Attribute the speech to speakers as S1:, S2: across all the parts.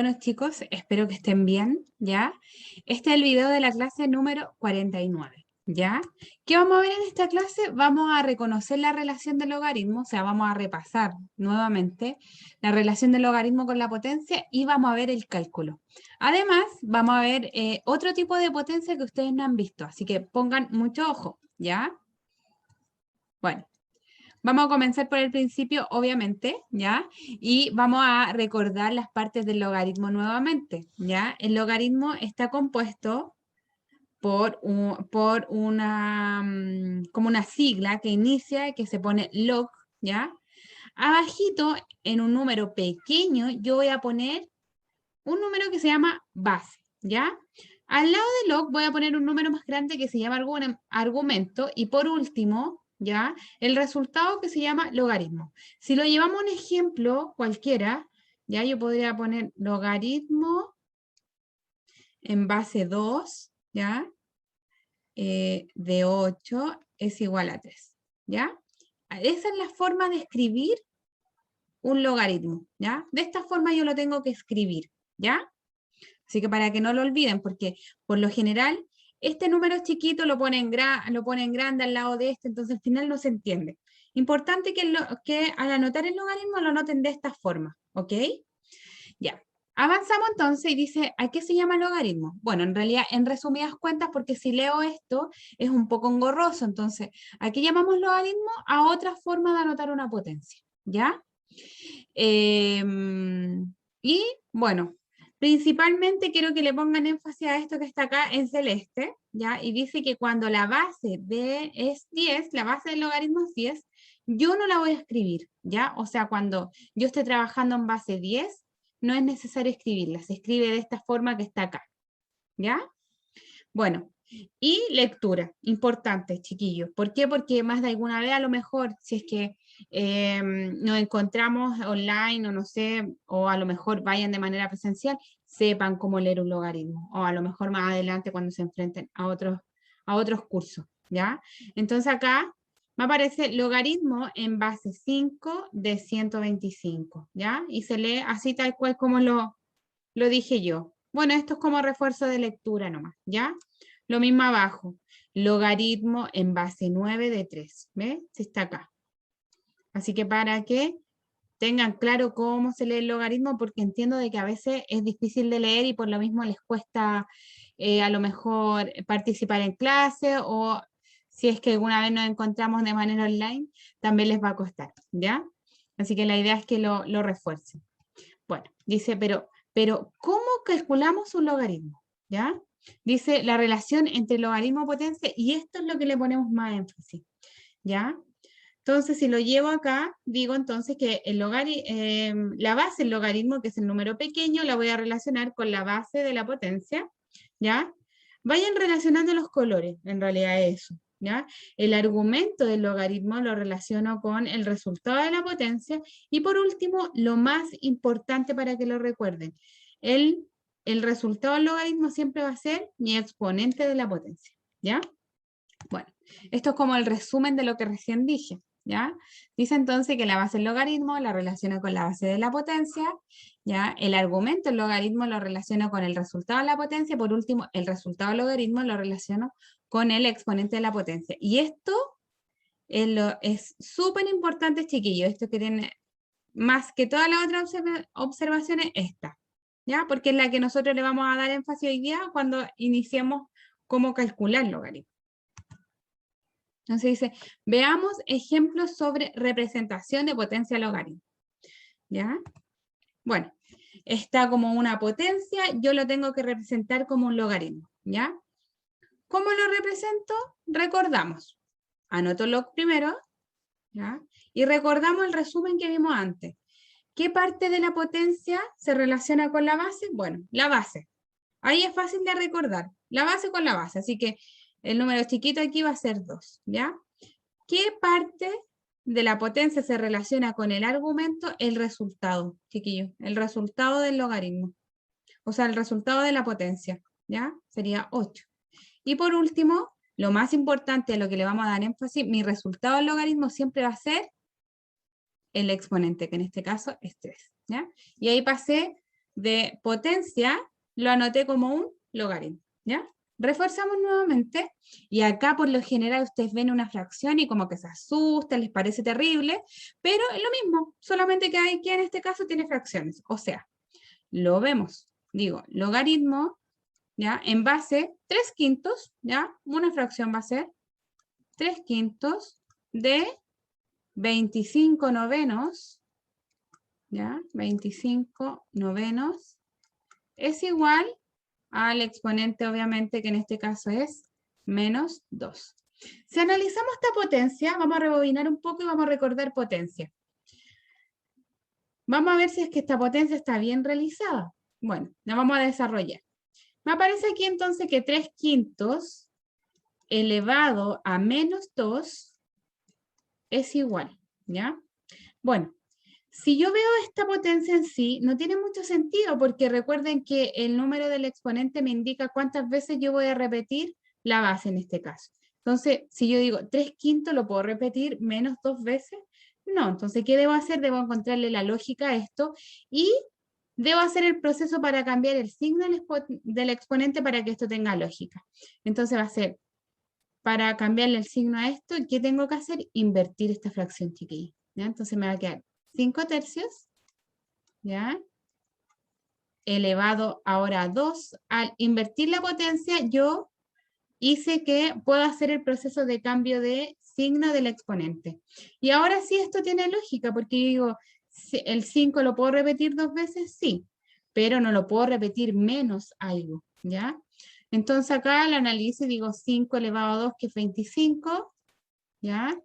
S1: Bueno chicos, espero que estén bien, ¿ya? Este es el video de la clase número 49, ¿ya? ¿Qué vamos a ver en esta clase? Vamos a reconocer la relación del logaritmo, o sea, vamos a repasar nuevamente la relación del logaritmo con la potencia y vamos a ver el cálculo. Además, vamos a ver otro tipo de potencia que ustedes no han visto, así que pongan mucho ojo, ¿ya? Bueno. Vamos a comenzar por el principio, obviamente, ¿ya? Y vamos a recordar las partes del logaritmo nuevamente, ¿ya? El logaritmo está compuesto por una, como una sigla que inicia y que se pone log, ¿ya? Abajito, en un número pequeño, yo voy a poner un número que se llama base, ¿ya? Al lado de log voy a poner un número más grande que se llama argumento y por último, ¿ya? El resultado que se llama logaritmo. Si lo llevamos a un ejemplo cualquiera, ya yo podría poner logaritmo en base 2, ¿ya? De 8 es igual a 3, ¿ya? Esa es la forma de escribir un logaritmo, ¿ya? De esta forma yo lo tengo que escribir, ¿ya? Así que para que no lo olviden, porque por lo general este número chiquito lo ponen grande al lado de este, entonces al final no se entiende. Importante que al anotar el logaritmo lo anoten de esta forma, ¿ok? Ya. Avanzamos entonces y dice, ¿a qué se llama logaritmo? Bueno, en realidad, en resumidas cuentas, porque si leo esto es un poco engorroso, entonces, aquí llamamos logaritmo a otra forma de anotar una potencia, ¿ya? Y bueno, principalmente quiero que le pongan énfasis a esto que está acá en celeste, ¿ya? Y dice que cuando la base es 10, la base del logaritmo es 10, yo no la voy a escribir, ¿ya? O sea, cuando yo esté trabajando en base 10, no es necesario escribirla, se escribe de esta forma que está acá, ¿ya? Bueno, y lectura, importante, chiquillos. ¿Por qué? Porque más de alguna vez a lo mejor, si es que nos encontramos online o no sé, o a lo mejor vayan de manera presencial, sepan cómo leer un logaritmo, o a lo mejor más adelante cuando se enfrenten a otros cursos, ¿ya? Entonces acá me aparece logaritmo en base 5 de 125, ¿ya? Y se lee así tal cual como lo dije yo. Bueno, esto es como refuerzo de lectura nomás, ¿ya? Lo mismo abajo, logaritmo en base 9 de 3, ¿ves? Sí está acá. Así que para que tengan claro cómo se lee el logaritmo, porque entiendo de que a veces es difícil de leer y por lo mismo les cuesta a lo mejor participar en clase o si es que alguna vez nos encontramos de manera online, también les va a costar, ¿ya? Así que la idea es que lo refuercen. Bueno, dice, pero ¿cómo calculamos un logaritmo? ¿Ya? Dice la relación entre logaritmo y potencia, y esto es lo que le ponemos más énfasis, ¿ya? Entonces, si lo llevo acá, digo entonces que la base del logaritmo, que es el número pequeño, la voy a relacionar con la base de la potencia, ¿ya? Vayan relacionando los colores, en realidad eso, ¿ya? El argumento del logaritmo lo relaciono con el resultado de la potencia y por último, lo más importante para que lo recuerden, el resultado del logaritmo siempre va a ser mi exponente de la potencia, ¿ya? Bueno, esto es como el resumen de lo que recién dije, ¿ya? Dice entonces que la base del logaritmo la relaciona con la base de la potencia, ¿ya? El argumento del logaritmo lo relaciono con el resultado de la potencia, por último, el resultado del logaritmo lo relaciono con el exponente de la potencia. Y esto es súper importante, chiquillos, esto que tiene más que todas las otras observaciones, esta, ¿ya? Porque es la que nosotros le vamos a dar énfasis hoy día cuando iniciemos cómo calcular logaritmo. Entonces dice, veamos ejemplos sobre representación de potencia logaritmo. ¿Ya? Bueno, está como una potencia, yo lo tengo que representar como un logaritmo. ¿Ya? ¿Cómo lo represento? Recordamos. Anoto log primero, ¿ya? Y recordamos el resumen que vimos antes. ¿Qué parte de la potencia se relaciona con la base? Bueno, la base. Ahí es fácil de recordar. La base con la base. Así que el número chiquito aquí va a ser 2. ¿Ya? ¿Qué parte de la potencia se relaciona con el argumento? El resultado, chiquillos, el resultado del logaritmo. O sea, el resultado de la potencia, ¿ya? Sería 8. Y por último, lo más importante a lo que le vamos a dar énfasis, mi resultado del logaritmo siempre va a ser el exponente, que en este caso es 3, ¿ya? Y ahí pasé de potencia lo anoté como un logaritmo, ¿ya? Reforzamos nuevamente, y acá por lo general ustedes ven una fracción y como que se asustan, les parece terrible, pero es lo mismo, solamente que aquí en este caso tiene fracciones, o sea, lo vemos, digo, logaritmo, ¿ya? En base 3/5, ¿ya? Una fracción va a ser 3/5 de 25 novenos, ¿ya? 25 novenos es igual al exponente, obviamente, que en este caso es menos 2. Si analizamos esta potencia, vamos a rebobinar un poco y vamos a recordar potencia. Vamos a ver si es que esta potencia está bien realizada. Bueno, la vamos a desarrollar. Me aparece aquí entonces que 3/5 elevado a menos 2 es igual, ¿ya? Bueno, si yo veo esta potencia en sí, no tiene mucho sentido porque recuerden que el número del exponente me indica cuántas veces yo voy a repetir la base en este caso. Entonces, si yo digo 3/5, ¿lo puedo repetir menos 2 veces? No, entonces, ¿qué debo hacer? Debo encontrarle la lógica a esto y debo hacer el proceso para cambiar el signo del exponente para que esto tenga lógica. Entonces va a ser, para cambiarle el signo a esto, ¿qué tengo que hacer? Invertir esta fracción, chiquilla. ¿Ya? Entonces me va a quedar 5 tercios, ¿ya? Elevado ahora a 2. Al invertir la potencia, yo hice que puedo hacer el proceso de cambio de signo del exponente. Y ahora sí esto tiene lógica, porque yo digo, ¿el 5 lo puedo repetir 2 veces? Sí, pero no lo puedo repetir menos algo, ¿ya? Entonces acá al análisis digo 5 elevado a 2, que es 25, ¿ya?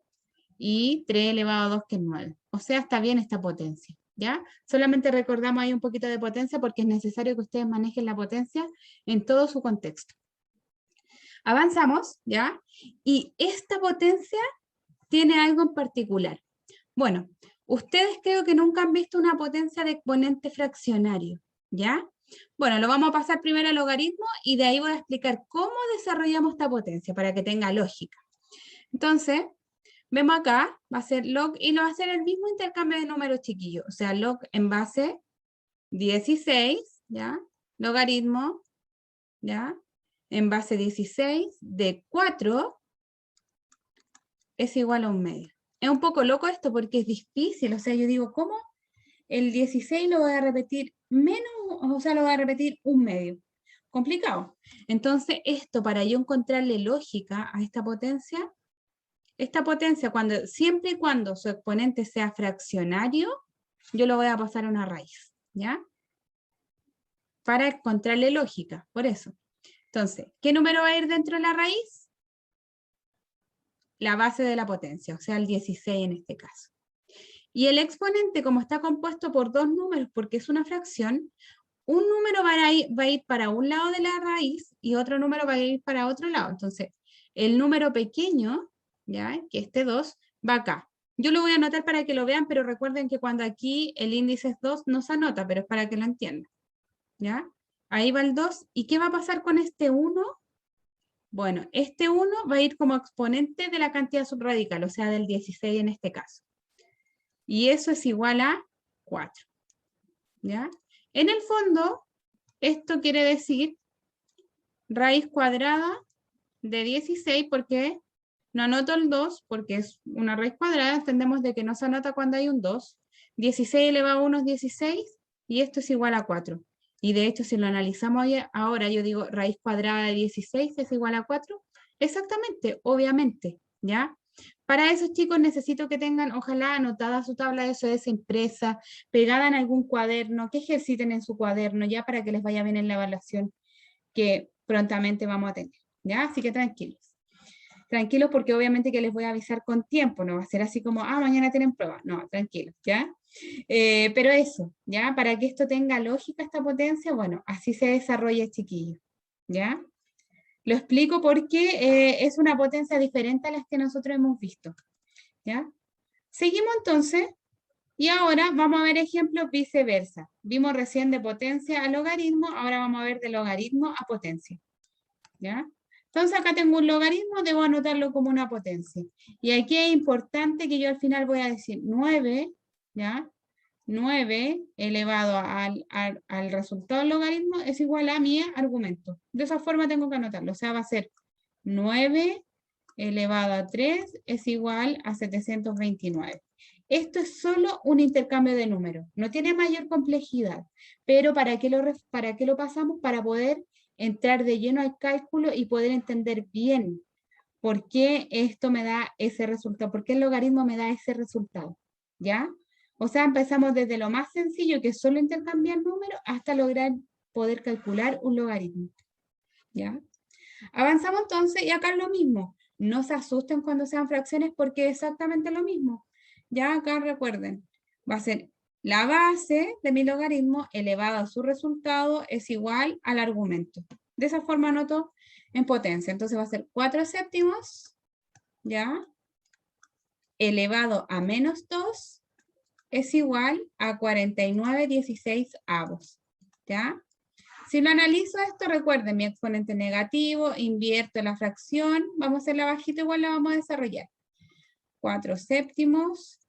S1: Y 3 elevado a 2, que es 9. O sea, está bien esta potencia, ¿ya? Solamente recordamos ahí un poquito de potencia porque es necesario que ustedes manejen la potencia en todo su contexto. Avanzamos, ¿ya? Y esta potencia tiene algo en particular. Bueno, ustedes creo que nunca han visto una potencia de exponente fraccionario, ¿ya? Bueno, lo vamos a pasar primero al logaritmo y de ahí voy a explicar cómo desarrollamos esta potencia para que tenga lógica. Entonces, vemos acá, va a ser log, y lo va a hacer el mismo intercambio de números chiquillos, o sea, log en base 16, ¿ya? Logaritmo, ¿ya? En base 16 de 4 es igual a 1/2. Es un poco loco esto porque es difícil, o sea, yo digo, ¿cómo el 16 lo voy a repetir menos, o sea, lo voy a repetir 1/2? Complicado. Entonces, esto, para yo encontrarle lógica a esta potencia, siempre y cuando su exponente sea fraccionario, yo lo voy a pasar a una raíz, ¿ya? Para encontrarle lógica, por eso. Entonces, ¿qué número va a ir dentro de la raíz? La base de la potencia, o sea, el 16 en este caso. Y el exponente, como está compuesto por dos números, porque es una fracción, un número va a ir para un lado de la raíz y otro número va a ir para otro lado. Entonces, el número pequeño, ¿ya? Que este 2, va acá. Yo lo voy a anotar para que lo vean, pero recuerden que cuando aquí el índice es 2, no se anota, pero es para que lo entiendan, ¿ya? Ahí va el 2. ¿Y qué va a pasar con este 1? Bueno, este 1 va a ir como exponente de la cantidad subradical, o sea, del 16 en este caso. Y eso es igual a 4, ¿ya? En el fondo, esto quiere decir raíz cuadrada de 16, porque no anoto el 2, porque es una raíz cuadrada, entendemos de que no se anota cuando hay un 2. 16 elevado a 1 es 16, y esto es igual a 4. Y de hecho, si lo analizamos ahora, yo digo raíz cuadrada de 16 es igual a 4. Exactamente, obviamente, ¿ya? Para esos chicos necesito que tengan, ojalá, anotada su tabla de SOS impresa, pegada en algún cuaderno, que ejerciten en su cuaderno, ya para que les vaya bien en la evaluación que prontamente vamos a tener, ¿ya? Así que tranquilos. Tranquilos porque obviamente que les voy a avisar con tiempo, no va a ser así como, mañana tienen prueba, no, tranquilos, ¿ya? Pero eso, ¿ya? Para que esto tenga lógica, esta potencia, bueno, así se desarrolla, chiquillo, ¿ya? Lo explico porque es una potencia diferente a las que nosotros hemos visto, ¿ya? Seguimos entonces, y ahora vamos a ver ejemplos viceversa. Vimos recién de potencia a logaritmo, ahora vamos a ver de logaritmo a potencia, ¿ya? Entonces acá tengo un logaritmo, debo anotarlo como una potencia. Y aquí es importante que yo al final voy a decir 9, ¿ya? 9 elevado al resultado del logaritmo es igual a mi argumento. De esa forma tengo que anotarlo. O sea, va a ser 9 elevado a 3 es igual a 729. Esto es solo un intercambio de números. No tiene mayor complejidad. Pero ¿para qué lo pasamos? Para poder entrar de lleno al cálculo y poder entender bien por qué esto me da ese resultado, por qué el logaritmo me da ese resultado. ¿Ya? O sea, empezamos desde lo más sencillo, que es solo intercambiar números, hasta lograr poder calcular un logaritmo. ¿Ya? Avanzamos entonces, y acá es lo mismo. No se asusten cuando sean fracciones porque es exactamente lo mismo. Ya acá recuerden, va a ser la base de mi logaritmo elevada a su resultado es igual al argumento. De esa forma anoto en potencia. Entonces va a ser 4 séptimos, ¿ya? Elevado a menos 2 es igual a 49/16, ¿ya? Si lo analizo esto, recuerden, mi exponente negativo, invierto la fracción, vamos a hacer la bajita, igual la vamos a desarrollar. 4 séptimos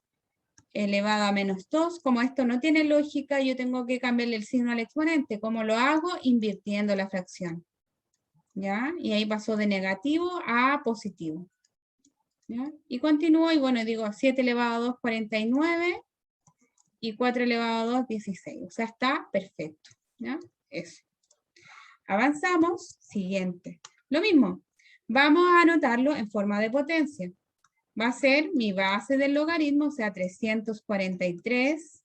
S1: elevado a menos 2, como esto no tiene lógica, yo tengo que cambiarle el signo al exponente. ¿Cómo lo hago? Invirtiendo la fracción. ¿Ya? Y ahí pasó de negativo a positivo. ¿Ya? Y continúo, y bueno, digo 7 elevado a 2, 49, y 4 elevado a 2, 16. O sea, está perfecto. ¿Ya? Eso. Avanzamos, siguiente. Lo mismo, vamos a anotarlo en forma de potencia. Va a ser mi base del logaritmo, o sea, 343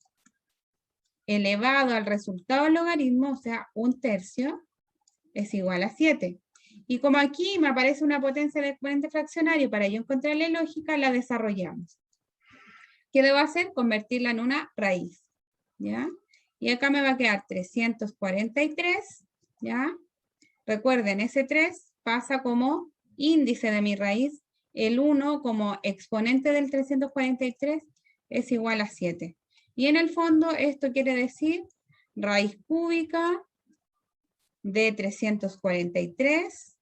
S1: elevado al resultado del logaritmo, o sea, 1/3, es igual a 7. Y como aquí me aparece una potencia de exponente fraccionario, para yo encontrarle lógica, la desarrollamos. ¿Qué debo hacer? Convertirla en una raíz, ¿ya? Y acá me va a quedar 343, ¿ya? Recuerden, ese 3 pasa como índice de mi raíz, el 1 como exponente del 343 es igual a 7. Y en el fondo esto quiere decir raíz cúbica de 343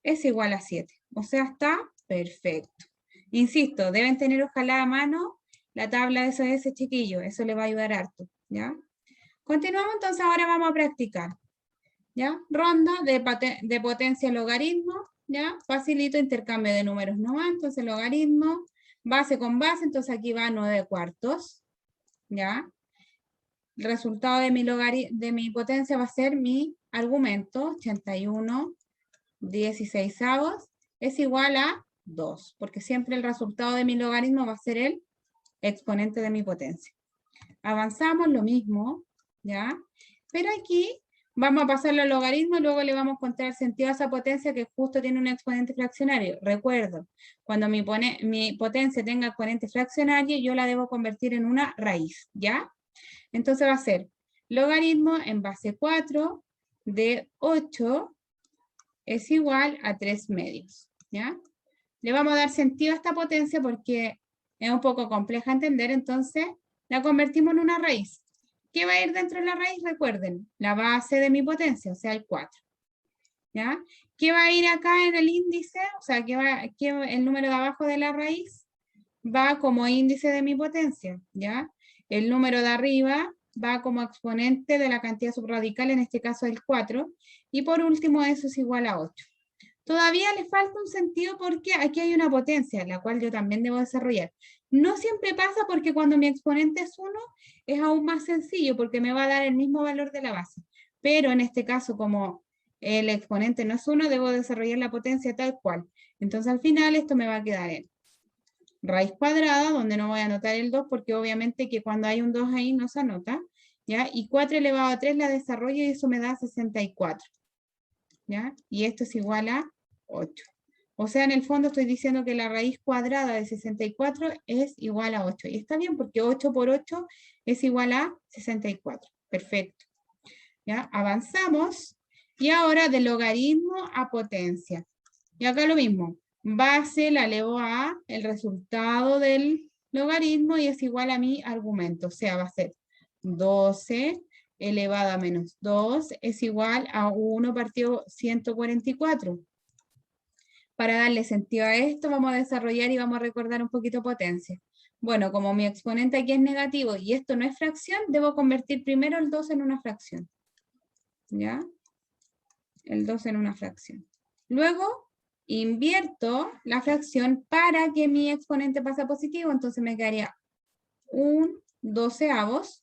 S1: es igual a 7. O sea, está perfecto. Insisto, deben tener ojalá a mano la tabla de ese chiquillo, eso le va a ayudar harto, ¿ya? Continuamos entonces, ahora vamos a practicar. ¿Ya? Ronda de potencia logaritmo, ¿ya? Facilito intercambio de números no va, entonces logaritmo, base con base, entonces aquí va 9/4, ¿ya? El resultado de mi potencia va a ser mi argumento, 81/16 es igual a 2, porque siempre el resultado de mi logaritmo va a ser el exponente de mi potencia. Avanzamos lo mismo, ¿ya? Pero aquí vamos a pasarlo al logaritmo y luego le vamos a encontrar sentido a esa potencia que justo tiene un exponente fraccionario. Recuerdo, cuando mi potencia tenga exponente fraccionario, yo la debo convertir en una raíz, ¿ya? Entonces va a ser logaritmo en base 4 de 8 es igual a 3/2, ¿ya? Le vamos a dar sentido a esta potencia porque es un poco compleja entender, entonces la convertimos en una raíz. ¿Qué va a ir dentro de la raíz? Recuerden, la base de mi potencia, o sea, el 4. ¿Ya? ¿Qué va a ir acá en el índice? O sea, el número de abajo de la raíz va como índice de mi potencia, ¿ya? El número de arriba va como exponente de la cantidad subradical, en este caso el 4, y por último eso es igual a 8. Todavía le falta un sentido porque aquí hay una potencia, la cual yo también debo desarrollar. No siempre pasa porque cuando mi exponente es 1, es aún más sencillo porque me va a dar el mismo valor de la base. Pero en este caso, como el exponente no es 1, debo desarrollar la potencia tal cual. Entonces al final esto me va a quedar en raíz cuadrada, donde no voy a anotar el 2 porque obviamente que cuando hay un 2 ahí no se anota, ¿ya? Y 4 elevado a 3 la desarrollo y eso me da 64, ¿ya? Y esto es igual a 8. O sea, en el fondo estoy diciendo que la raíz cuadrada de 64 es igual a 8. Y está bien porque 8 por 8 es igual a 64. Perfecto. ¿Ya? Avanzamos. Y ahora de logaritmo a potencia. Y acá lo mismo. Base la elevo a el resultado del logaritmo y es igual a mi argumento. O sea, va a ser 12 elevado a menos 2 es igual a 1 partido 144. Para darle sentido a esto, vamos a desarrollar y vamos a recordar un poquito potencia. Bueno, como mi exponente aquí es negativo y esto no es fracción, debo convertir primero el 2 en una fracción. ¿Ya? El 2 en una fracción. Luego, invierto la fracción para que mi exponente pase a positivo, entonces me quedaría un 12avos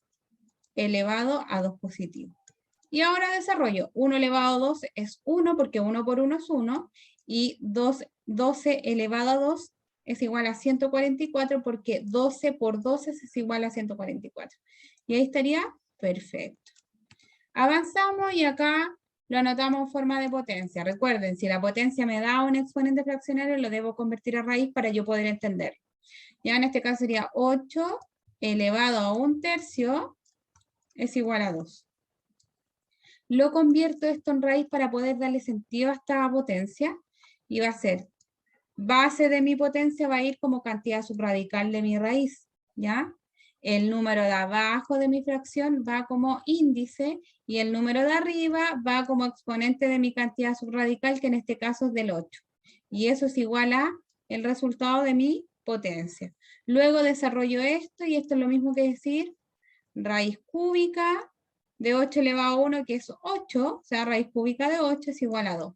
S1: elevado a 2 positivo. Y ahora desarrollo. 1 elevado a 2 es 1, porque 1 por 1 es 1, y 12 elevado a 2 es igual a 144, porque 12 por 12 es igual a 144. Y ahí estaría perfecto. Avanzamos y acá lo anotamos en forma de potencia. Recuerden, si la potencia me da un exponente fraccionario, lo debo convertir a raíz para yo poder entenderlo. Ya en este caso sería 8 elevado a 1/3 es igual a 2. Lo convierto esto en raíz para poder darle sentido a esta potencia y va a ser base de mi potencia va a ir como cantidad subradical de mi raíz, ¿ya? El número de abajo de mi fracción va como índice y el número de arriba va como exponente de mi cantidad subradical, que en este caso es del 8. Y eso es igual a el resultado de mi potencia. Luego desarrollo esto y esto es lo mismo que decir raíz cúbica de 8 elevado a 1, que es 8, o sea, raíz cúbica de 8 es igual a 2.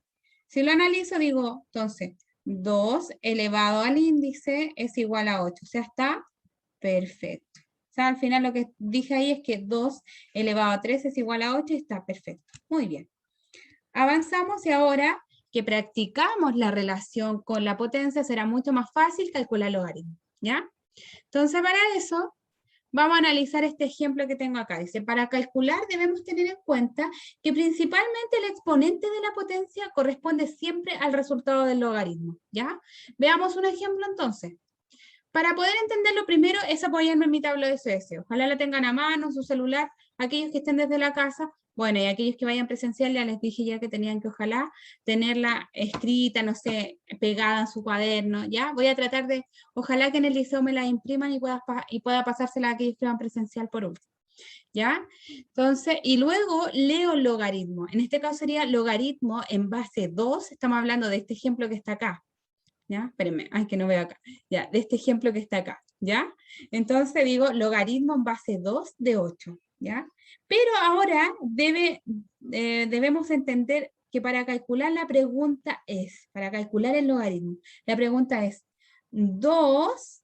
S1: Si lo analizo, digo, entonces, 2 elevado al índice es igual a 8, o sea, está perfecto. O sea, al final lo que dije ahí es que 2 elevado a 3 es igual a 8 y está perfecto. Muy bien. Avanzamos y ahora que practicamos la relación con la potencia, será mucho más fácil calcular logaritmos, ¿ya? Entonces, para eso, vamos a analizar este ejemplo que tengo acá. Dice, para calcular debemos tener en cuenta que principalmente el exponente de la potencia corresponde siempre al resultado del logaritmo, ¿ya? Veamos un ejemplo entonces. Para poder entenderlo primero es apoyarme en mi tabla de SS. Ojalá la tengan a mano, su celular, aquellos que estén desde la casa. Bueno, y aquellos que vayan presencial, ya les dije ya que tenían que ojalá tenerla escrita, no sé, pegada en su cuaderno, ¿ya? Voy a tratar de, ojalá que en el liceo me la impriman y pueda pasársela a aquellos que van presencial por último, ¿ya? Entonces, y luego leo logaritmo. En este caso sería logaritmo en base 2, estamos hablando de este ejemplo que está acá, ¿ya? Espérenme, ay, que no veo acá, ya, de este ejemplo que está acá, ¿ya? Entonces digo logaritmo en base 2 de 8, ¿ya? Pero ahora debemos entender que para calcular la pregunta es, para calcular el logaritmo, la pregunta es 2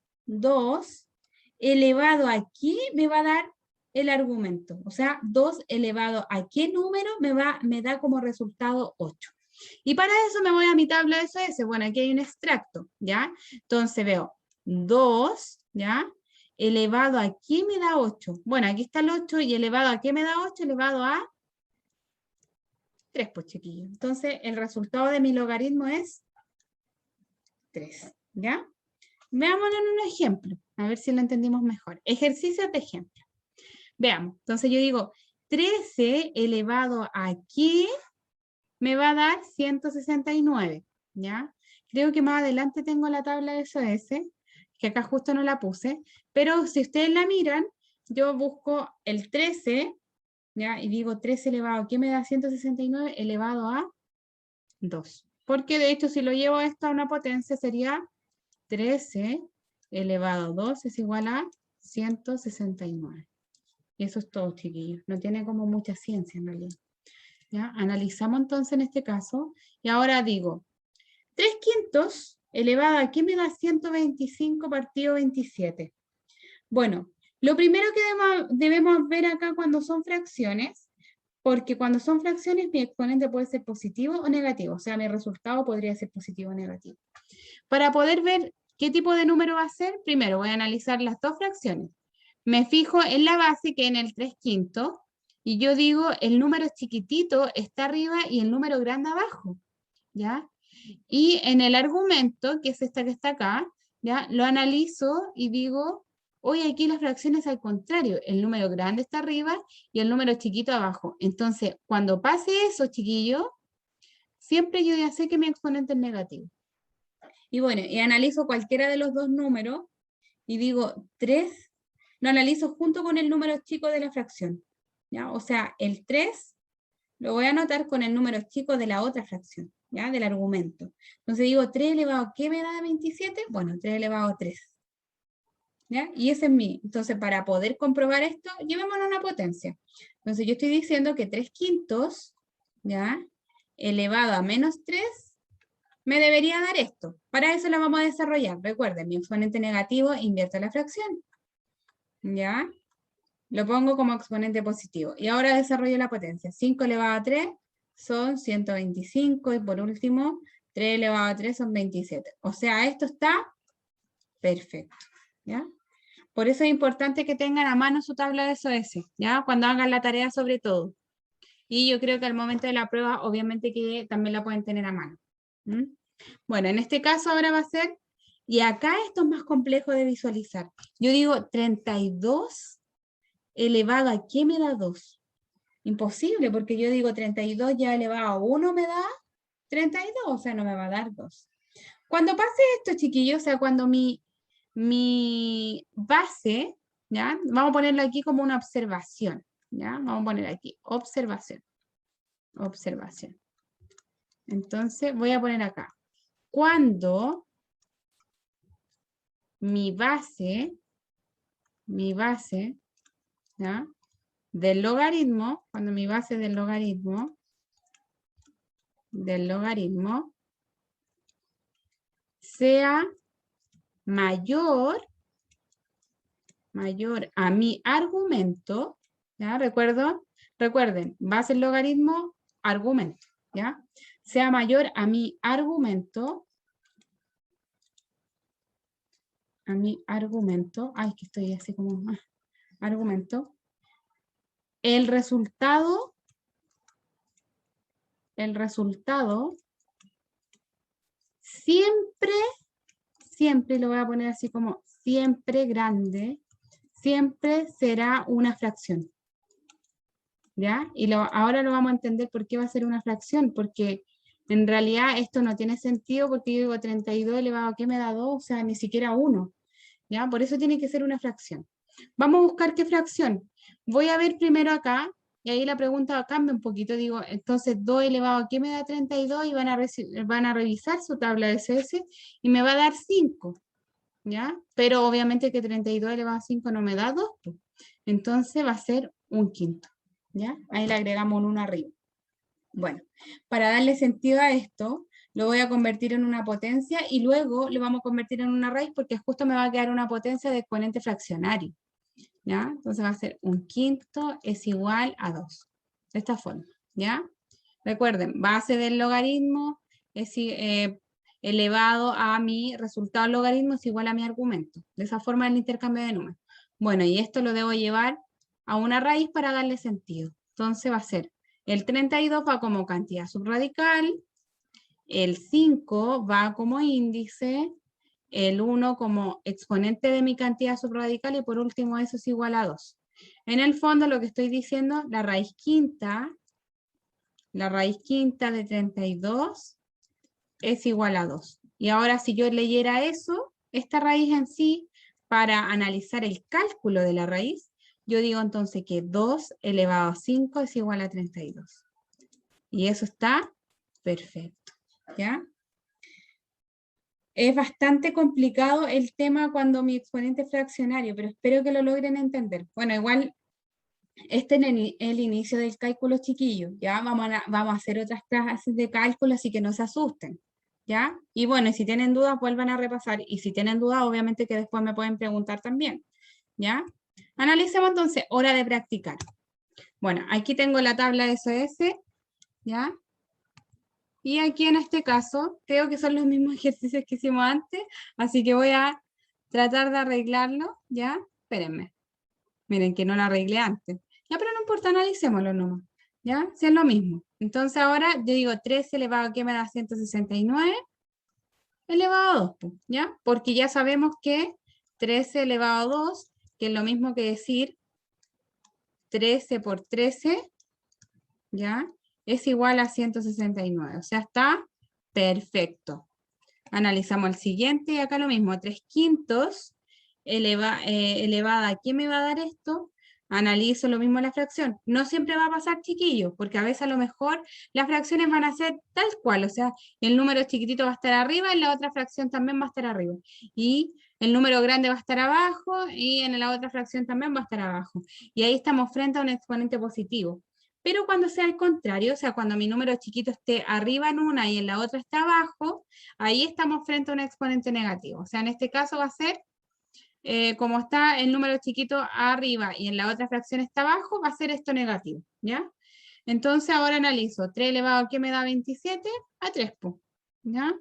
S1: elevado a qué me va a dar el argumento, o sea, 2 elevado a qué número me da como resultado 8. Y para eso me voy a mi tabla de SS. Bueno, aquí hay un extracto, ¿ya? Entonces veo 2, ¿ya? Elevado a qué me da 8. Bueno, aquí está el 8 y elevado a qué me da 8, elevado a 3, pues chiquillos. Entonces el resultado de mi logaritmo es 3, ¿ya? Veámoslo en un ejemplo, a ver si lo entendimos mejor. Ejercicios de ejemplo. Veamos, entonces yo digo 13 elevado a qué me va a dar 169, ¿ya? Creo que más adelante tengo la tabla de SS, que acá justo no la puse, pero si ustedes la miran, yo busco el 13, ¿ya? Y digo 13 elevado, ¿qué me da 169? Elevado a 2. Porque de hecho si lo llevo esto a una potencia sería 13 elevado a 2 es igual a 169. Y eso es todo, chiquillos. No tiene como mucha ciencia en realidad. ¿Ya? Analizamos entonces en este caso, y ahora digo, 3/5 elevado a, ¿qué me da 125 partido 27? Bueno, lo primero que debemos ver acá cuando son fracciones, porque cuando son fracciones mi exponente puede ser positivo o negativo, o sea, mi resultado podría ser positivo o negativo. Para poder ver qué tipo de número va a ser, primero voy a analizar las dos fracciones. Me fijo en la base, que en el 3/5, y yo digo, el número chiquitito está arriba y el número grande abajo, ¿ya? Y en el argumento, que es esta que está acá, ¿ya? Lo analizo y digo, hoy aquí las fracciones al contrario, el número grande está arriba y el número chiquito abajo. Entonces, cuando pase eso, chiquillo, siempre yo ya sé que mi exponente es negativo. Y bueno, y analizo cualquiera de los dos números y digo 3, lo analizo junto con el número chico de la fracción, ¿ya? O sea, el 3 lo voy a anotar con el número chico de la otra fracción, ¿ya? Del argumento. Entonces digo 3 elevado, ¿qué me da 27? Bueno, 3 elevado a 3. ¿ya? Y ese es mi. Entonces, para poder comprobar esto, llevémonos una potencia. Entonces, yo estoy diciendo que 3/5, ¿ya? Elevado a -3, me debería dar esto. Para eso la vamos a desarrollar. Recuerden, mi exponente negativo invierto la fracción, ¿ya? Lo pongo como exponente positivo. Y ahora desarrollo la potencia. 5 elevado a 3 son 125. Y por último, 3 elevado a 3 son 27. O sea, esto está perfecto, ¿ya? Por eso es importante que tengan a mano su tabla de SOS, ¿ya? Cuando hagan la tarea sobre todo. Y yo creo que al momento de la prueba, obviamente que también la pueden tener a mano. ¿Mm? Bueno, en este caso ahora va a ser, y acá esto es más complejo de visualizar. Yo digo 32 elevado a, ¿qué me da 2? Imposible, porque yo digo 32 ya elevado a 1 me da 32, o sea, no me va a dar 2. Cuando pase esto, chiquillos, o sea, cuando mi base, ¿ya? Vamos a ponerlo aquí como una observación, ¿ya? Vamos a poner aquí, observación, observación. Entonces, voy a poner acá, cuando mi base, ¿ya? Del logaritmo, cuando mi base del logaritmo sea mayor a mi argumento, ¿ya? Recuerden, base del logaritmo, argumento, ¿ya? Sea mayor a mi argumento, ay, que estoy así como, argumento, el resultado siempre lo voy a poner así como siempre grande, siempre será una fracción, ¿ya? Y ahora lo vamos a entender por qué va a ser una fracción, porque en realidad esto no tiene sentido, porque yo digo 32 elevado a, ¿qué me da 2? O sea, ni siquiera 1, ¿ya? Por eso tiene que ser una fracción. Vamos a buscar qué fracción. Voy a ver primero acá, y ahí la pregunta cambia un poquito. Digo, entonces 2 elevado a, ¿qué me da 32? Y van a revisar su tabla de SS y me va a dar 5, ¿ya? Pero obviamente que 32 elevado a 5 no me da 2, pues. Entonces va a ser 1/5, ¿ya? Ahí le agregamos un 1 arriba. Bueno, para darle sentido a esto, lo voy a convertir en una potencia y luego lo vamos a convertir en una raíz porque justo me va a quedar una potencia de exponente fraccionario, ¿ya? Entonces va a ser 1/5 es igual a 2, de esta forma, ¿ya? Recuerden, base del logaritmo es elevado a mi resultado del logaritmo es igual a mi argumento. De esa forma el intercambio de números. Bueno, y esto lo debo llevar a una raíz para darle sentido. Entonces va a ser, el 32 va como cantidad subradical, el 5 va como índice, el 1 como exponente de mi cantidad subradical y por último eso es igual a 2. En el fondo lo que estoy diciendo, la raíz quinta de 32 es igual a 2. Y ahora si yo leyera eso, esta raíz en sí, para analizar el cálculo de la raíz, yo digo entonces que 2 elevado a 5 es igual a 32. Y eso está perfecto, ¿ya? Es bastante complicado el tema cuando mi exponente es fraccionario, pero espero que lo logren entender. Bueno, igual este es el inicio del cálculo, chiquillos. Ya vamos a hacer otras clases de cálculo, así que no se asusten, ¿ya? Y bueno, si tienen dudas, vuelvan a repasar. Y si tienen dudas, obviamente que después me pueden preguntar también, ¿ya? Analicemos entonces, hora de practicar. Bueno, aquí tengo la tabla de SOS, ¿ya? Y aquí en este caso, creo que son los mismos ejercicios que hicimos antes, así que voy a tratar de arreglarlo, ¿ya? Espérenme. Miren que no lo arreglé antes. Ya, pero no importa, analicémoslo nomás, ¿ya? Si es lo mismo. Entonces ahora yo digo 13 elevado a, ¿qué me da? 169 elevado a 2, pues, ¿ya? Porque ya sabemos que 13 elevado a 2, que es lo mismo que decir 13 por 13, ¿ya? Es igual a 169, o sea, está perfecto. Analizamos el siguiente y acá lo mismo, 3/5 elevada a, ¿qué me va a dar esto? Analizo lo mismo la fracción. No siempre va a pasar, chiquillos, porque a veces a lo mejor las fracciones van a ser tal cual, o sea, el número chiquitito va a estar arriba y la otra fracción también va a estar arriba. Y el número grande va a estar abajo y en la otra fracción también va a estar abajo. Y ahí estamos frente a un exponente positivo. Pero cuando sea al contrario, o sea, cuando mi número chiquito esté arriba en una y en la otra está abajo, ahí estamos frente a un exponente negativo. O sea, en este caso va a ser, como está el número chiquito arriba y en la otra fracción está abajo, va a ser esto negativo, ¿ya? Entonces ahora analizo 3 elevado a ¿qué me da 27? A 3, ¿ya?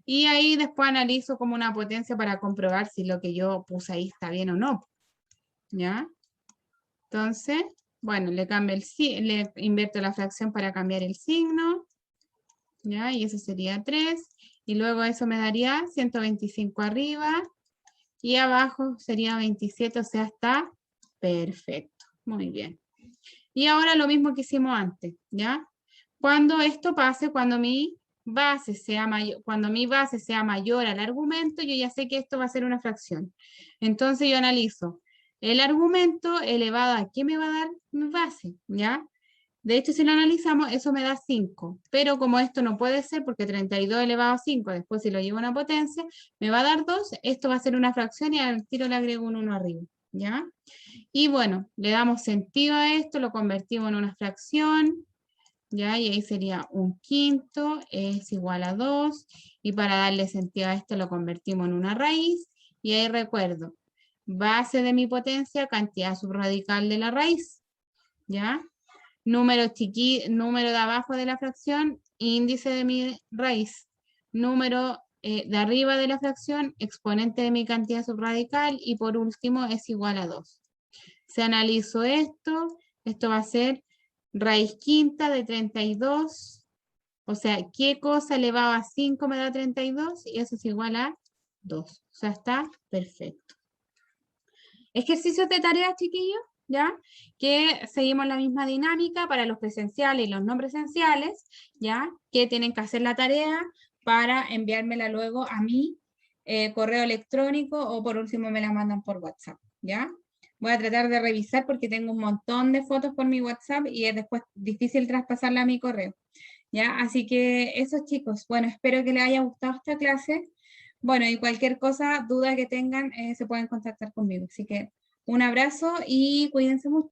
S1: Y ahí después analizo como una potencia para comprobar si lo que yo puse ahí está bien o no, ¿ya? Entonces, bueno, le invierto la fracción para cambiar el signo, ¿ya? Y eso sería 3, y luego eso me daría 125 arriba, y abajo sería 27, o sea, está perfecto, muy bien. Y ahora lo mismo que hicimos antes, ¿ya? Cuando esto pase, cuando mi base sea mayor al argumento, yo ya sé que esto va a ser una fracción. Entonces yo analizo el argumento elevado a ¿qué me va a dar mi base? ¿Ya? De hecho, si lo analizamos, eso me da 5. Pero como esto no puede ser, porque 32 elevado a 5, después si lo llevo a una potencia, me va a dar 2. Esto va a ser una fracción y al tiro le agrego un 1 arriba. ¿Ya? Y bueno, le damos sentido a esto, lo convertimos en una fracción, ¿ya? Y ahí sería 1/5 es igual a 2, y para darle sentido a esto lo convertimos en una raíz, y ahí recuerdo, base de mi potencia, cantidad subradical de la raíz, ¿ya? Número de abajo de la fracción, índice de mi raíz. Número de arriba de la fracción, exponente de mi cantidad subradical, y por último es igual a 2. Si analizo esto va a ser raíz quinta de 32, o sea, ¿qué cosa elevado a 5 me da 32? Y eso es igual a 2, o sea, está perfecto. Ejercicios de tareas, chiquillos, ¿ya? Que seguimos la misma dinámica para los presenciales y los no presenciales, ¿ya? Que tienen que hacer la tarea para enviármela luego a mi correo electrónico, o por último me la mandan por WhatsApp, ¿ya? Voy a tratar de revisar porque tengo un montón de fotos por mi WhatsApp y es después difícil traspasarla a mi correo, ¿ya? Así que eso, chicos. Bueno, espero que les haya gustado esta clase. Bueno, y cualquier cosa, duda que tengan, se pueden contactar conmigo. Así que un abrazo y cuídense mucho.